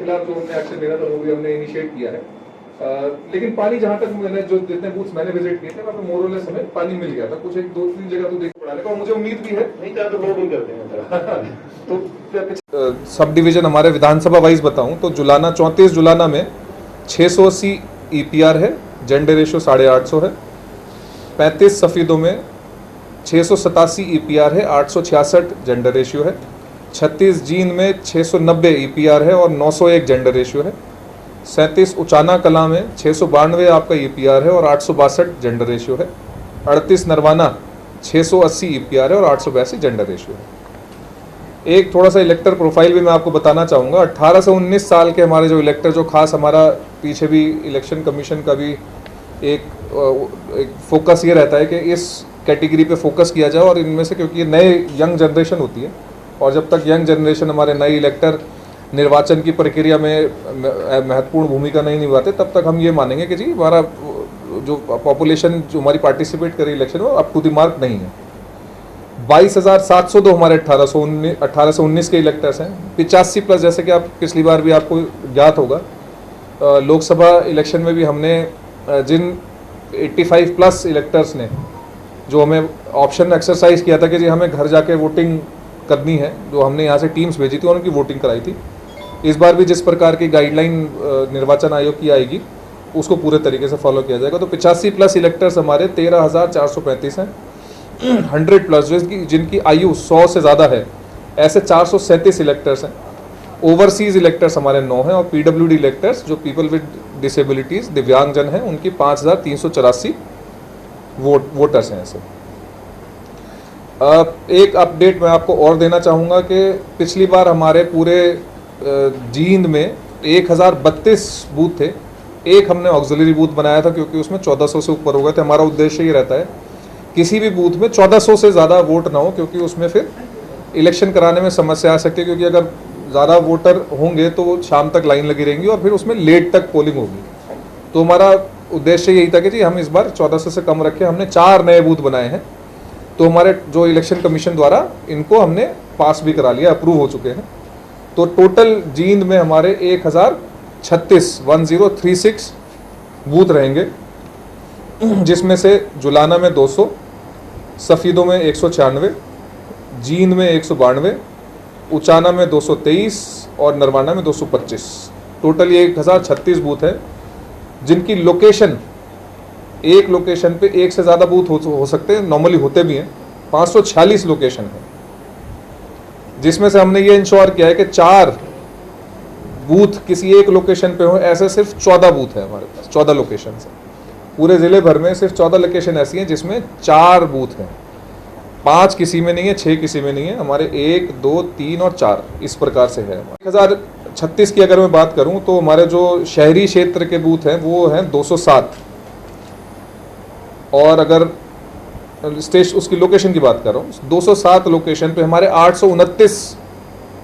खिलाफ जो हमने एक्शन लेना था वो भी हमने इनिशिएट किया है। लेकिन पानी जहां तक मैंने जो जितने बूथ्स मैंने विजिट किए थे वहाँ पे मोरलेस हमें पानी मिल गया था। कुछ एक 2-3 जगह तो देखो पड़ाने का, और मुझे उम्मीद भी है नहीं चाहे तो लोग ही करते हैं तो सब डिवीजन हमारे विधानसभा वाइज बताऊं तो जुलाना 34 जुलाना में 680 ईपीआर है, जेंडर रेशियो 850 है। 35 सफीदों में 687 ईपीआर है, 866 जेंडर रेशियो है। 36 जींद में 690 ईपीआर है और 901 जेंडर रेशियो है। 37 उचाना कला में 692 आपका ईपीआर है और 862 जेंडर रेशियो है। 38 नरवाना 680 ईपीआर है और 882 जेंडर रेशियो है। एक थोड़ा सा इलेक्टर प्रोफाइल भी मैं आपको बताना चाहूँगा। 18 से 19 साल के हमारे जो इलेक्टर, जो खास हमारा पीछे भी इलेक्शन कमीशन का भी एक फोकस ये रहता है कि इस कैटेगरी पे फोकस किया जाए, और इनमें से क्योंकि ये नए यंग जनरेशन होती है, और जब तक यंग जनरेशन हमारे नए इलेक्टर निर्वाचन की प्रक्रिया में महत्वपूर्ण भूमिका नहीं निभाते, तब तक हम ये मानेंगे कि जी हमारा जो पॉपुलेशन जो हमारी पार्टिसिपेट करे इलेक्शन में अप टू द मार्क नहीं है। 22,702 हमारे 18 से 19 के इलेक्टर्स हैं। 85 प्लस, जैसे कि आप पिछली बार भी आपको ज्ञात होगा, लोकसभा इलेक्शन में भी हमने जिन 85 प्लस इलेक्टर्स ने जो हमें ऑप्शन एक्सरसाइज किया था कि जी हमें घर जाके वोटिंग करनी है, जो हमने यहाँ से टीम्स भेजी थी और उनकी वोटिंग कराई थी। इस बार भी जिस प्रकार की गाइडलाइन निर्वाचन आयोग की आएगी उसको पूरे तरीके से फॉलो किया जाएगा। तो 85 प्लस इलेक्टर्स हमारे 13,435 हैं। 100 प्लस जिनकी आयु 100 से ज़्यादा है, ऐसे 437 इलेक्टर्स हैं। ओवरसीज इलेक्टर्स हमारे 9 हैं, और पीडब्ल्यूडी इलेक्टर्स जो पीपल विद डिसेबिलिटीज़, दिव्यांगजन हैं, उनकी 5,384 वोटर्स हैं ऐसे। एक अपडेट मैं आपको और देना चाहूँगा कि पिछली बार हमारे पूरे जींद में 1032 बूथ थे। एक हमने ऑक्सिलरी बूथ बनाया था क्योंकि उसमें 1400 से ऊपर हो गए थे। हमारा उद्देश्य ये रहता है किसी भी बूथ में 1400 से ज़्यादा वोट ना हो, क्योंकि उसमें फिर इलेक्शन कराने में समस्या आ सकती है, क्योंकि अगर ज़्यादा वोटर होंगे तो शाम तक लाइन लगी रहेंगी और फिर उसमें लेट तक पोलिंग होगी। तो हमारा उद्देश्य यही था कि जी हम इस बार 1400 से कम रखें। हमने 4 नए बूथ बनाए हैं, तो हमारे जो इलेक्शन कमीशन द्वारा इनको हमने पास भी करा लिया, अप्रूव हो चुके हैं। तो टोटल जींद में हमारे 1036 बूथ रहेंगे, जिसमें से जुलाना में 200, सफ़ीदों में 196, जींद में 192, उचाना में 223 और नरवाना में 225। टोटल ये 1036 बूथ है, जिनकी लोकेशन, एक लोकेशन पे एक से ज़्यादा बूथ हो सकते हैं, नॉर्मली होते भी हैं। 546 लोकेशन है, जिसमें से हमने ये इंश्योर किया है कि 4 बूथ किसी एक लोकेशन पे हो। ऐसे सिर्फ 14 बूथ है हमारे पास, 14 लोकेशन है पूरे ज़िले भर में। सिर्फ 14 लोकेशन ऐसी हैं जिसमें 4 बूथ हैं। 5 किसी में नहीं है, 6 किसी में नहीं है। हमारे 1, 2, 3 और 4 इस प्रकार से है। 1036 की अगर मैं बात करूं तो हमारे जो शहरी क्षेत्र के बूथ हैं वो हैं 207, और अगर स्टेट उसकी लोकेशन की बात कर रहा हूँ, 207 लोकेशन पे हमारे 829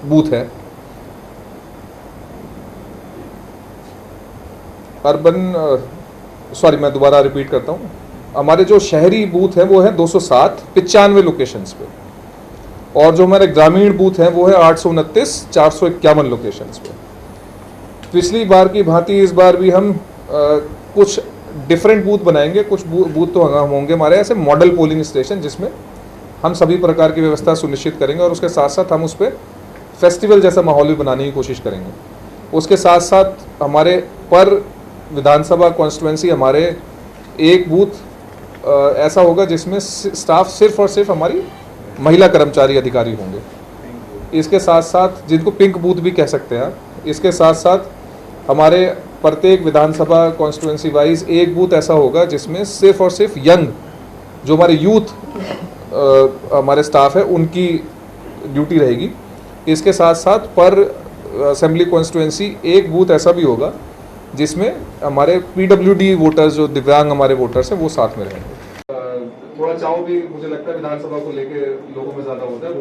बूथ हैं। मैं दोबारा रिपीट करता हूँ, हमारे जो शहरी बूथ हैं वो हैं 207, 95 लोकेशंस पे, और जो हमारे ग्रामीण बूथ हैं वो है 829, 451 लोकेशंस पे। पिछली बार की भांति इस बार भी हम कुछ डिफरेंट बूथ बनाएंगे। कुछ बूथ तो होंगे हमारे ऐसे मॉडल पोलिंग स्टेशन, जिसमें हम सभी प्रकार की व्यवस्था सुनिश्चित करेंगे, और उसके साथ साथ हम उस पर फेस्टिवल जैसा माहौल भी बनाने की कोशिश करेंगे। उसके साथ साथ हमारे पर विधानसभा कॉन्स्टिट्यूंसी हमारे एक बूथ ऐसा होगा जिसमें स्टाफ सिर्फ और सिर्फ हमारी महिला कर्मचारी अधिकारी होंगे। इसके साथ साथ, जिनको पिंक बूथ भी कह सकते हैं आप, इसके साथ साथ हमारे प्रत्येक विधानसभा कॉन्स्टिट्यूंसी वाइज एक बूथ ऐसा होगा जिसमें सिर्फ और सिर्फ यंग, जो हमारे यूथ हमारे स्टाफ है, उनकी ड्यूटी रहेगी। इसके साथ साथ पर असेंबली कॉन्स्टिट्यूंसी एक बूथ ऐसा भी होगा जिसमें हमारे पीडब्ल्यूडी वोटर्स, जो दिव्यांग हमारे वोटर्स हैं, वो साथ में रहेंगे। थोड़ा चाव भी मुझे लगता है विधानसभा को लेके लोगों में ज़्यादा होता है।